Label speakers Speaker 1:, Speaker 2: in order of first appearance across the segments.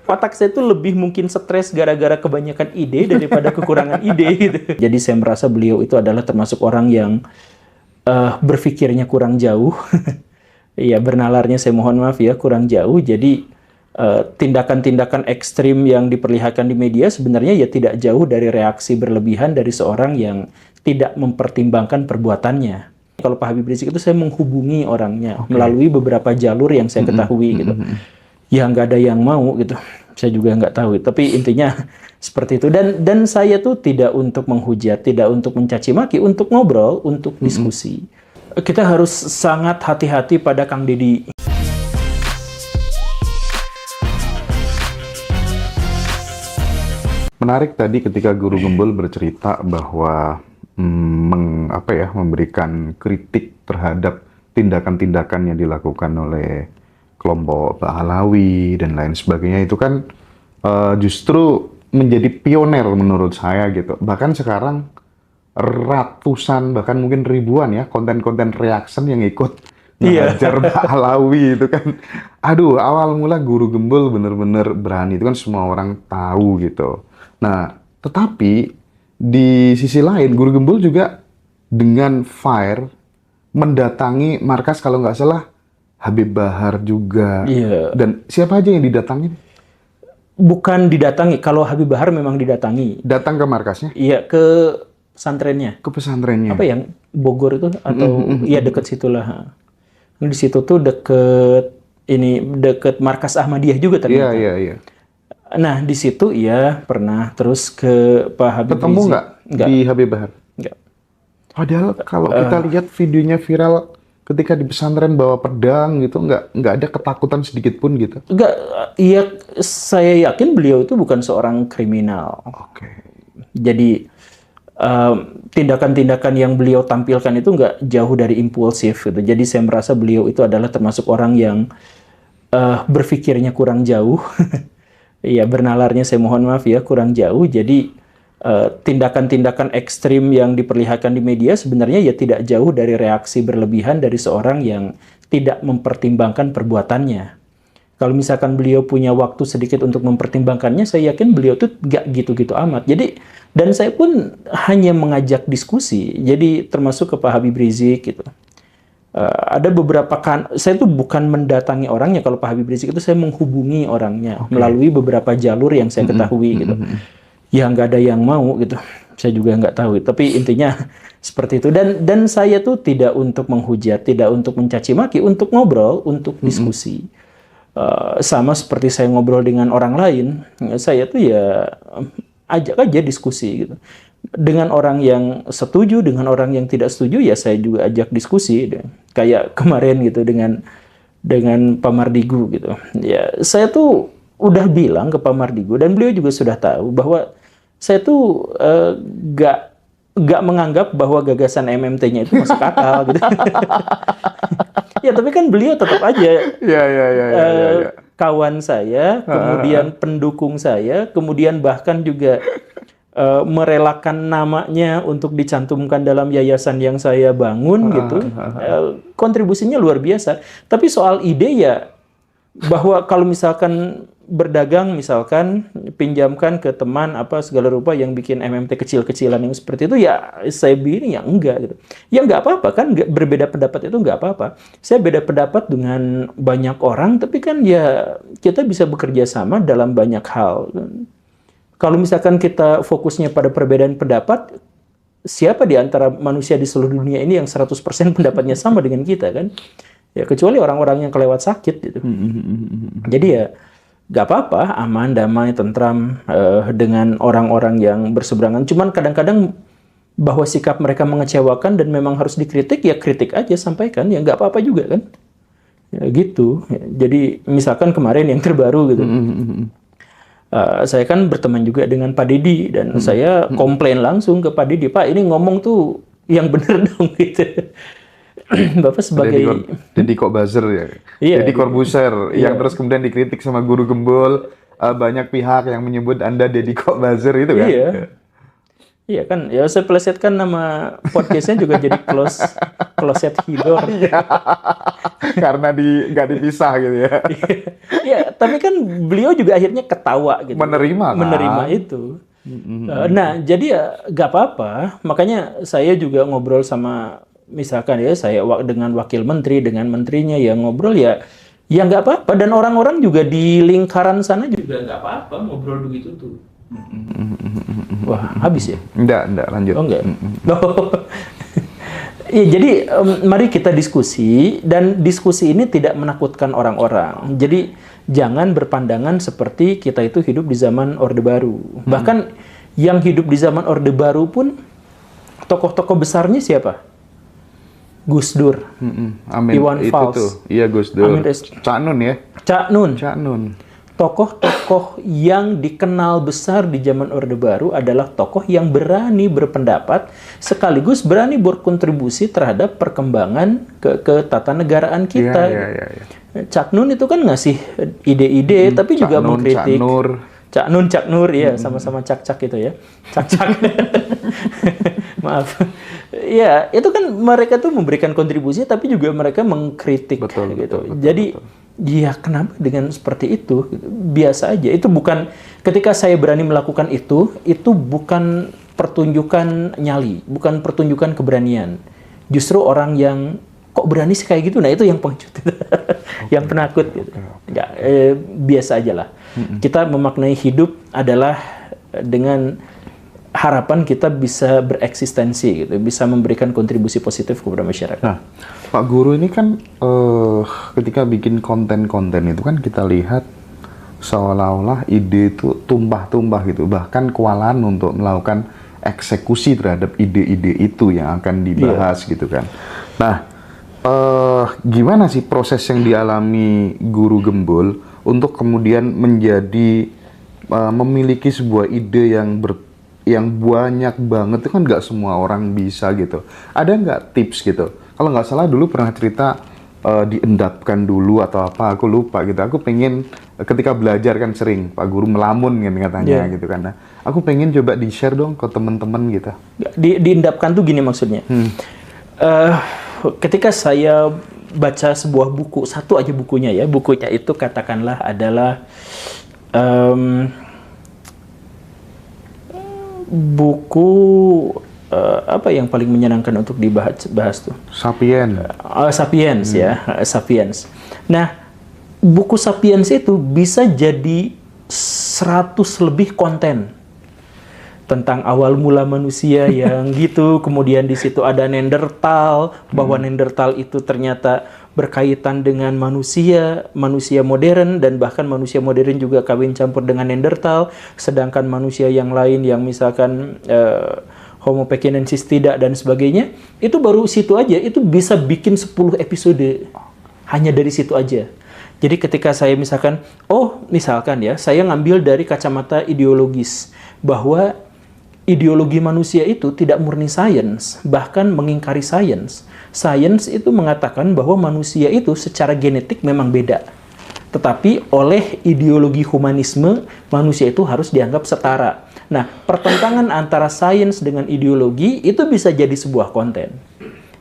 Speaker 1: Otak saya tuh lebih mungkin stres gara-gara kebanyakan ide daripada kekurangan ide gitu. Jadi saya merasa beliau itu adalah termasuk orang yang berpikirnya kurang jauh. Iya, bernalarnya saya mohon maaf ya, kurang jauh. Jadi tindakan-tindakan ekstrim yang diperlihatkan di media sebenarnya ya tidak jauh dari reaksi berlebihan dari seorang yang tidak mempertimbangkan perbuatannya. Kalau Pak Habib Rizik itu saya menghubungi orangnya melalui beberapa jalur yang saya ketahui gitu. Ya nggak ada yang mau gitu. Saya juga nggak tahu. Tapi intinya seperti itu. Dan saya tuh tidak untuk menghujat, tidak untuk mencaci maki, untuk ngobrol, untuk diskusi. Kita harus sangat hati-hati pada Kang Deddy.
Speaker 2: Menarik tadi ketika Guru Gembul bercerita bahwa memberikan kritik terhadap tindakan-tindakan yang dilakukan oleh kelompok Pahlawi dan lain sebagainya, itu kan justru menjadi pioner menurut saya gitu. Bahkan sekarang ratusan bahkan mungkin ribuan ya konten-konten reaction yang ikut ngajar Pahlawi itu kan. Aduh, awal mula Guru Gembul bener-bener berani, itu kan semua orang tahu gitu. Nah, tetapi di sisi lain Guru Gembul juga dengan fire mendatangi markas, kalau nggak salah Habib Bahar juga. Dan siapa aja yang didatangin?
Speaker 1: Bukan didatangi, kalau Habib Bahar memang didatangi.
Speaker 2: Datang ke markasnya?
Speaker 1: Iya, ke pesantrennya.
Speaker 2: Ke pesantrennya.
Speaker 1: Apa yang Bogor itu atau iya dekat situlah. Di situ tuh deket markas Ahmadiyah juga ternyata.
Speaker 2: Iya.
Speaker 1: Nah, di situ iya pernah. Terus ke Pak Habib
Speaker 2: Ketemu
Speaker 1: Rizik.
Speaker 2: nggak di Habib Bahar?
Speaker 1: Nggak.
Speaker 2: Padahal kalau kita lihat videonya viral ketika di pesantren bawa pedang gitu, nggak ada ketakutan sedikit pun gitu.
Speaker 1: Nggak, iya saya yakin beliau itu bukan seorang kriminal. Jadi tindakan-tindakan yang beliau tampilkan itu nggak jauh dari impulsif gitu. Jadi saya merasa beliau itu adalah termasuk orang yang berpikirnya kurang jauh. Iya, bernalarnya saya mohon maaf ya, kurang jauh. Jadi tindakan-tindakan ekstrim yang diperlihatkan di media sebenarnya ya tidak jauh dari reaksi berlebihan dari seorang yang tidak mempertimbangkan perbuatannya. Kalau misalkan beliau punya waktu sedikit untuk mempertimbangkannya, saya yakin beliau tuh nggak gitu-gitu amat. Jadi, dan saya pun hanya mengajak diskusi. Jadi termasuk ke Pak Habib Rizik gitu. Ada beberapa saya tuh bukan mendatangi orangnya. Kalau Pak Habib Rizik itu saya menghubungi orangnya melalui beberapa jalur yang saya ketahui gitu. Ya nggak ada yang mau gitu. Saya juga nggak tahu. Tapi intinya seperti itu. Dan saya tuh tidak untuk menghujat, tidak untuk mencaci maki, untuk ngobrol, untuk diskusi. Sama seperti saya ngobrol dengan orang lain, saya tuh ya ajak aja diskusi gitu. Dengan orang yang setuju, dengan orang yang tidak setuju, ya saya juga ajak diskusi. Kayak kemarin gitu dengan Pak Mardigu gitu. Ya saya tuh udah bilang ke Pak Mardigu dan beliau juga sudah tahu bahwa saya tuh nggak menganggap bahwa gagasan MMT-nya itu masuk akal gitu. Ya tapi kan beliau tetap aja kawan saya, kemudian pendukung saya, kemudian bahkan juga merelakan namanya untuk dicantumkan dalam yayasan yang saya bangun gitu. Kontribusinya luar biasa. Tapi soal ide ya bahwa kalau misalkan berdagang, misalkan pinjamkan ke teman apa segala rupa yang bikin MMT kecil-kecilan yang seperti itu, ya saya bilang ya enggak gitu. Ya nggak apa-apa kan, berbeda pendapat itu nggak apa-apa. Saya beda pendapat dengan banyak orang, tapi kan ya kita bisa bekerja sama dalam banyak hal. Kalau misalkan kita fokusnya pada perbedaan pendapat, siapa di antara manusia di seluruh dunia ini yang 100% pendapatnya sama dengan kita kan? Ya kecuali orang-orang yang kelewat sakit gitu. Jadi ya nggak apa-apa, aman, damai, tentram dengan orang-orang yang berseberangan. Cuman kadang-kadang bahwa sikap mereka mengecewakan dan memang harus dikritik, ya kritik aja, sampaikan, ya nggak apa-apa juga kan. Ya gitu. Jadi misalkan kemarin yang terbaru gitu. Saya kan berteman juga dengan Pak Deddy dan saya komplain langsung ke Pak Deddy, Pak ini ngomong tuh yang bener dong gitu. Bapak sebagai
Speaker 2: Deddy Corbuzier ya, Deddy Corbuzier yang terus kemudian dikritik sama Guru Gembul, banyak pihak yang menyebut Anda Deddy Corbuzier itu kan?
Speaker 1: Iya. Iya kan, ya saya plesetkan nama podcastnya juga jadi Closet Hidor.
Speaker 2: Iya, karena nggak dipisah gitu ya.
Speaker 1: Iya, tapi kan beliau juga akhirnya ketawa gitu.
Speaker 2: Menerima kan?
Speaker 1: Menerima itu. Nah, jadi ya nggak apa-apa. Makanya saya juga ngobrol sama, misalkan ya, saya dengan wakil menteri, dengan menterinya ya ngobrol ya nggak apa-apa. Dan orang-orang juga di lingkaran sana juga nggak apa-apa ngobrol begitu tuh. Wah, habis ya?
Speaker 2: Enggak, lanjut.
Speaker 1: Oh, enggak. Ya, jadi mari kita diskusi, dan diskusi ini tidak menakutkan orang-orang. Jadi jangan berpandangan seperti kita itu hidup di zaman Orde Baru. Bahkan yang hidup di zaman Orde Baru pun tokoh-tokoh besarnya siapa? Gus Dur,
Speaker 2: Amin.
Speaker 1: Iwan
Speaker 2: Itu
Speaker 1: Fals,
Speaker 2: tuh. Iya, Gus Dur.
Speaker 1: Amin
Speaker 2: Cak Nun ya.
Speaker 1: Cak Nun.
Speaker 2: Cak Nun.
Speaker 1: Tokoh-tokoh yang dikenal besar di zaman Orde Baru adalah tokoh yang berani berpendapat sekaligus berani berkontribusi terhadap perkembangan ke tatanegaraan kita.
Speaker 2: Iya.
Speaker 1: Cak Nun itu kan ngasih ide-ide, tapi juga
Speaker 2: Nun,
Speaker 1: mengkritik.
Speaker 2: Cak Nur.
Speaker 1: Cak Nur, ya sama-sama cak-cak itu ya. Cak-cak. Maaf. Ya, itu kan mereka tuh memberikan kontribusi, tapi juga mereka mengkritik.
Speaker 2: Betul.
Speaker 1: Jadi ya, kenapa dengan seperti itu? Biasa aja. Itu bukan, ketika saya berani melakukan itu bukan pertunjukan nyali, bukan pertunjukan keberanian. Justru orang yang kok berani sih kayak gitu, nah itu yang pengecut, yang penakut gitu. Nggak, biasa aja lah. Kita memaknai hidup adalah dengan harapan kita bisa bereksistensi gitu, bisa memberikan kontribusi positif kepada masyarakat.
Speaker 2: Nah, Pak Guru ini kan ketika bikin konten-konten itu kan kita lihat seolah-olah ide itu tumpah-tumpah gitu, bahkan kewalahan untuk melakukan eksekusi terhadap ide-ide itu yang akan dibahas gitu kan. Nah, gimana sih proses yang dialami Guru Gembul untuk kemudian menjadi memiliki sebuah ide yang banyak banget, itu kan nggak semua orang bisa gitu. Ada nggak tips gitu? Kalau nggak salah dulu pernah cerita diendapkan dulu atau apa, aku lupa gitu. Aku pengen ketika belajar kan sering Pak Guru melamun kan katanya gitu kan. Nah, aku pengen coba di-share dong ke teman-teman gitu.
Speaker 1: Diendapkan tuh gini maksudnya. Ketika saya baca sebuah buku, satu aja bukunya ya, bukunya itu katakanlah adalah buku apa yang paling menyenangkan untuk dibahas tuh?
Speaker 2: Sapiens.
Speaker 1: Sapiens ya, Sapiens. Nah, buku Sapiens itu bisa jadi 100 lebih konten tentang awal mula manusia yang gitu, kemudian di situ ada Neanderthal, bahwa Neanderthal itu ternyata berkaitan dengan manusia modern, dan bahkan manusia modern juga kawin campur dengan Neanderthal, sedangkan manusia yang lain yang misalkan Homo pekinensis tidak dan sebagainya, itu baru situ aja, itu bisa bikin 10 episode hanya dari situ aja. Jadi ketika saya misalkan, misalkan ya, saya ngambil dari kacamata ideologis, bahwa ideologi manusia itu tidak murni sains, bahkan mengingkari sains. Sains itu mengatakan bahwa manusia itu secara genetik memang beda. Tetapi oleh ideologi humanisme, manusia itu harus dianggap setara. Nah, pertentangan antara sains dengan ideologi itu bisa jadi sebuah konten.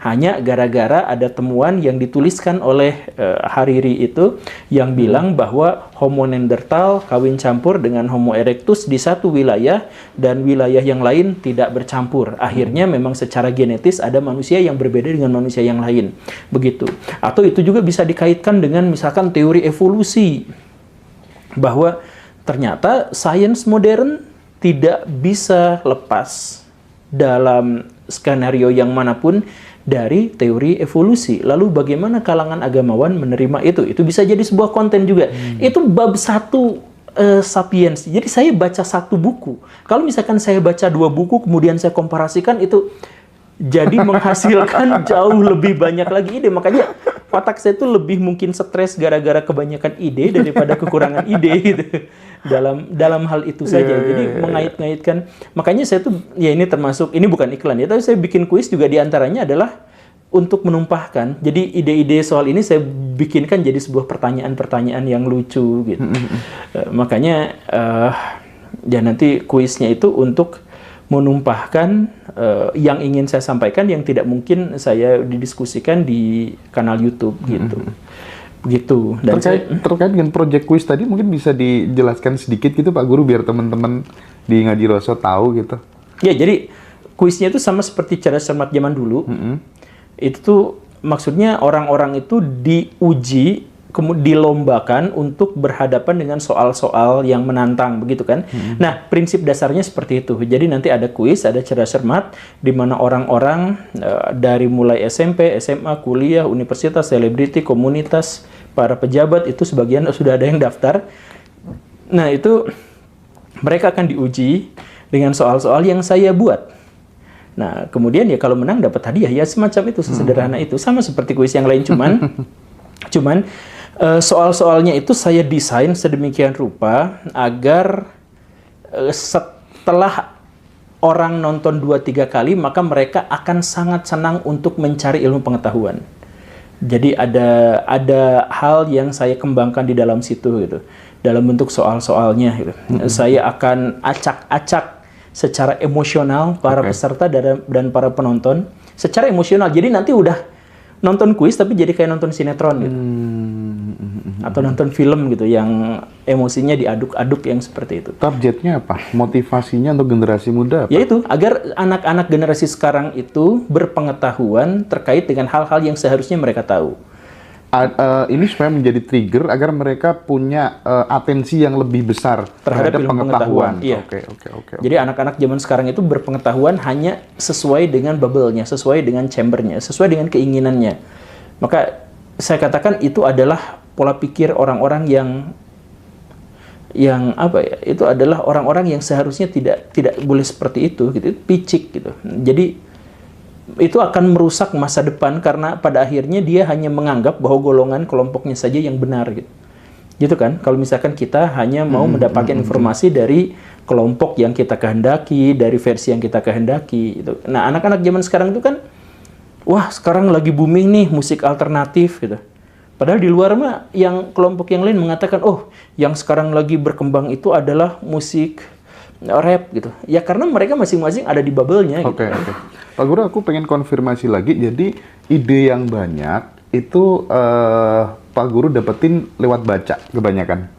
Speaker 1: Hanya gara-gara ada temuan yang dituliskan oleh Hariri itu yang bilang bahwa Homo Neanderthal kawin campur dengan Homo erectus di satu wilayah dan wilayah yang lain tidak bercampur. Akhirnya memang secara genetis ada manusia yang berbeda dengan manusia yang lain. Begitu. Atau itu juga bisa dikaitkan dengan misalkan teori evolusi. Bahwa ternyata sains modern tidak bisa lepas dalam skenario yang manapun dari teori evolusi. Lalu bagaimana kalangan agamawan menerima itu? Itu bisa jadi sebuah konten juga. Itu bab 1 Sapiens. Jadi saya baca 1 buku. Kalau misalkan saya baca 2 buku, kemudian saya komparasikan, itu jadi menghasilkan jauh lebih banyak lagi ide. Makanya otak saya itu lebih mungkin stres gara-gara kebanyakan ide daripada kekurangan ide gitu. Dalam hal itu saja. Jadi mengait-ngaitkan. Makanya saya tuh, ya ini termasuk, ini bukan iklan ya, tapi saya bikin kuis juga diantaranya adalah untuk menumpahkan. Jadi ide-ide soal ini saya bikinkan jadi sebuah pertanyaan-pertanyaan yang lucu gitu. Makanya ya nanti kuisnya itu untuk menumpahkan yang ingin saya sampaikan yang tidak mungkin saya didiskusikan di kanal YouTube gitu. Begitu. Dan
Speaker 2: terkait dengan project quiz tadi mungkin bisa dijelaskan sedikit gitu Pak Guru biar teman-teman di Ngaji Roso tahu gitu.
Speaker 1: Ya, jadi kuisnya itu sama seperti cerdas cermat zaman dulu. Itu tuh maksudnya orang-orang itu diuji, kemudian dilombakan untuk berhadapan dengan soal-soal yang menantang, begitu kan? Nah, prinsip dasarnya seperti itu. Jadi nanti ada kuis, ada cerdas cermat, di mana orang-orang dari mulai SMP, SMA, kuliah, universitas, selebriti, komunitas, para pejabat itu sebagian sudah ada yang daftar. Nah, itu mereka akan diuji dengan soal-soal yang saya buat. Nah, kemudian ya kalau menang dapat hadiah, ya semacam itu, sesederhana itu. Sama seperti kuis yang lain, cuman soal-soalnya itu saya desain sedemikian rupa agar setelah orang nonton 2-3 kali, maka mereka akan sangat senang untuk mencari ilmu pengetahuan. Jadi ada hal yang saya kembangkan di dalam situ gitu. Dalam bentuk soal-soalnya gitu. Saya akan acak-acak secara emosional para peserta dan para penonton secara emosional. Jadi nanti udah nonton kuis tapi jadi kayak nonton sinetron gitu. Atau nonton film gitu yang emosinya diaduk-aduk yang seperti itu.
Speaker 2: Targetnya apa? Motivasinya untuk generasi muda apa?
Speaker 1: Yaitu agar anak-anak generasi sekarang itu berpengetahuan terkait dengan hal-hal yang seharusnya mereka tahu.
Speaker 2: Ini supaya menjadi trigger agar mereka punya atensi yang lebih besar terhadap pengetahuan.
Speaker 1: Iya.
Speaker 2: Oke.
Speaker 1: Jadi anak-anak zaman sekarang itu berpengetahuan hanya sesuai dengan bubble-nya, sesuai dengan chamber-nya, sesuai dengan keinginannya. Maka saya katakan itu adalah pola pikir orang-orang yang apa ya? Itu adalah orang-orang yang seharusnya tidak boleh seperti itu gitu. Picik gitu. Jadi itu akan merusak masa depan karena pada akhirnya dia hanya menganggap bahwa golongan kelompoknya saja yang benar gitu. Gitu kan? Kalau misalkan kita hanya mau mendapatkan informasi dari kelompok yang kita kehendaki, dari versi yang kita kehendaki gitu. Nah, anak-anak zaman sekarang itu kan wah, sekarang lagi booming nih musik alternatif gitu. Padahal di luar mah yang kelompok yang lain mengatakan, "Oh, yang sekarang lagi berkembang itu adalah musik rap gitu." Ya karena mereka masing-masing ada di bubble-nya gitu.
Speaker 2: Oke. Pak Guru, aku pengen konfirmasi lagi. Jadi ide yang banyak itu Pak Guru dapetin lewat baca kebanyakan?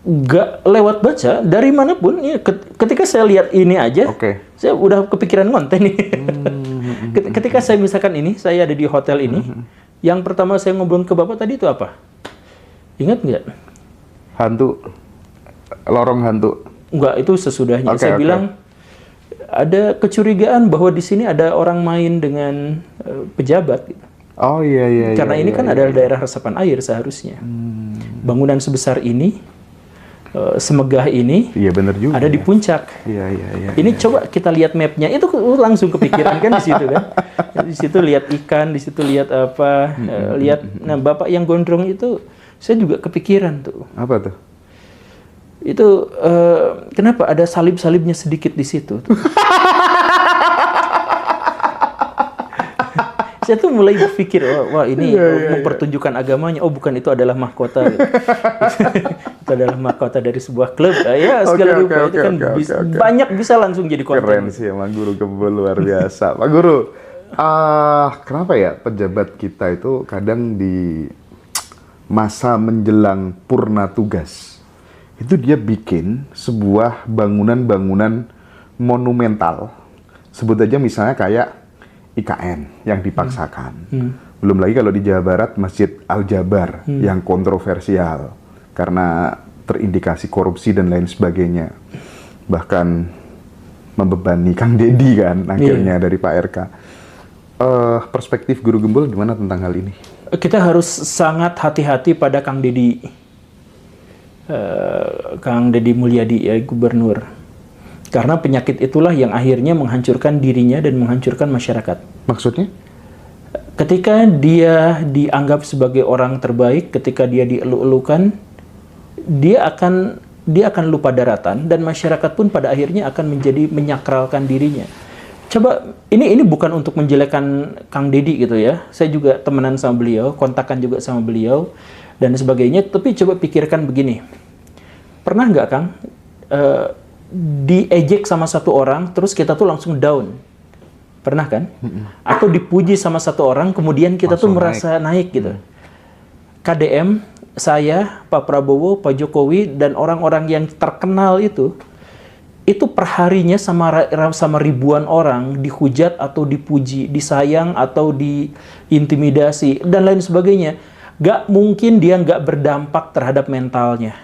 Speaker 1: Nggak lewat baca, dari manapun. Ya, ketika saya lihat ini aja, saya udah kepikiran konten nih. Ketika saya misalkan ini, saya ada di hotel ini, yang pertama saya ngobrol ke Bapak tadi itu apa? Ingat nggak?
Speaker 2: Hantu. Lorong hantu.
Speaker 1: Enggak, itu sesudahnya. Saya bilang, ada kecurigaan bahwa di sini ada orang main dengan pejabat. Gitu.
Speaker 2: Oh iya.
Speaker 1: Karena ini kan adalah daerah resapan air seharusnya. Bangunan sebesar ini, semegah ini,
Speaker 2: bener juga,
Speaker 1: ada di puncak.
Speaker 2: Iya.
Speaker 1: Ini coba kita lihat mapnya, itu langsung kepikiran kan di situ kan. Di situ lihat ikan, di situ lihat apa, lihat. Nah, Bapak yang gondrong itu, saya juga kepikiran tuh.
Speaker 2: Apa tuh?
Speaker 1: Itu kenapa ada salib-salibnya sedikit di situ? Saya tuh mulai berpikir, wah ini mempertunjukkan agamanya. Oh bukan, itu adalah mahkota. Gitu. Itu adalah mahkota dari sebuah klub. Ya segala rupa itu kan banyak bisa langsung jadi konten.
Speaker 2: Keren sih emang Guru Kebul, luar biasa. Pak Guru, kenapa ya pejabat kita itu kadang di masa menjelang purna tugas itu dia bikin sebuah bangunan-bangunan monumental. Sebut aja misalnya kayak IKN yang dipaksakan. Belum lagi kalau di Jawa Barat Masjid Al-Jabar yang kontroversial karena terindikasi korupsi dan lain sebagainya. Bahkan membebani Kang Deddy kan akhirnya dari Pak RK. Perspektif Guru Gembul gimana tentang hal ini?
Speaker 1: Kita harus sangat hati-hati pada Kang Deddy. Kang Deddy Mulyadi ya, gubernur. Karena penyakit itulah yang akhirnya menghancurkan dirinya dan menghancurkan masyarakat.
Speaker 2: Maksudnya?
Speaker 1: Ketika dia dianggap sebagai orang terbaik, ketika dia dielu-elukan, dia akan lupa daratan dan masyarakat pun pada akhirnya akan menjadi menyakralkan dirinya. Coba ini bukan untuk menjelekkan Kang Deddy gitu ya. Saya juga temenan sama beliau, kontakan juga sama beliau dan sebagainya. Tapi coba pikirkan begini, pernah nggak Kang diejek sama satu orang, terus kita tuh langsung down. Pernah kan? Atau dipuji sama satu orang, kemudian kita tuh
Speaker 2: Langsung
Speaker 1: merasa naik gitu. KDM, saya, Pak Prabowo, Pak Jokowi, dan orang-orang yang terkenal itu perharinya sama ribuan orang dihujat atau dipuji, disayang atau diintimidasi, dan lain sebagainya. Gak mungkin dia nggak berdampak terhadap mentalnya.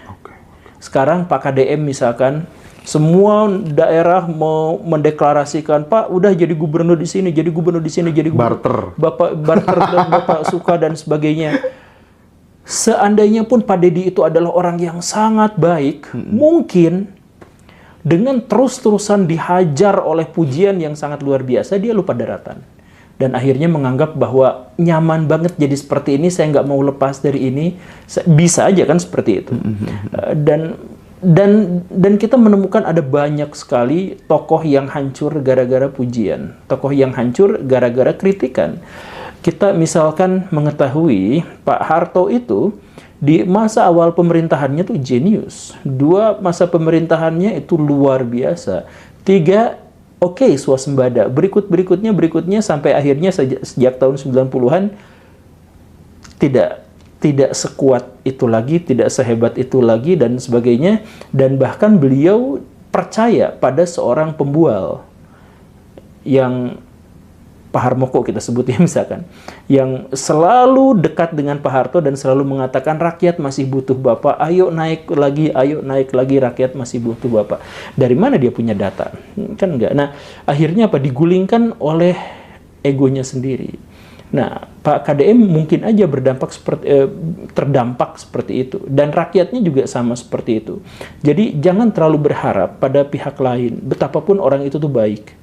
Speaker 1: Sekarang Pak KDM misalkan, semua daerah mau mendeklarasikan, Pak udah jadi gubernur di sini, jadi gubernur di sini, jadi gubernur.
Speaker 2: Barter.
Speaker 1: Bapak barter dan Bapak suka dan sebagainya. Seandainya pun Pak Deddy itu adalah orang yang sangat baik, mungkin dengan terus-terusan dihajar oleh pujian yang sangat luar biasa, dia lupa daratan. Dan akhirnya menganggap bahwa nyaman banget jadi seperti ini, saya nggak mau lepas dari ini. Bisa aja kan seperti itu. Dan kita menemukan ada banyak sekali tokoh yang hancur gara-gara pujian, tokoh yang hancur gara-gara kritikan. Kita misalkan mengetahui Pak Harto itu di masa awal pemerintahannya tuh jenius. 2 masa pemerintahannya itu luar biasa. 3 oke, swasembada. Berikutnya sampai akhirnya sejak tahun 90-an tidak sekuat itu lagi, tidak sehebat itu lagi, dan sebagainya. Dan bahkan beliau percaya pada seorang pembual yang Pak Harmoko kita sebutnya misalkan, yang selalu dekat dengan Pak Harto dan selalu mengatakan rakyat masih butuh Bapak, ayo naik lagi, rakyat masih butuh Bapak. Dari mana dia punya data? Kan enggak. Nah, akhirnya apa? Digulingkan oleh egonya sendiri. Nah, Pak KDM mungkin aja terdampak seperti itu, dan rakyatnya juga sama seperti itu. Jadi jangan terlalu berharap pada pihak lain, betapapun orang itu tuh baik.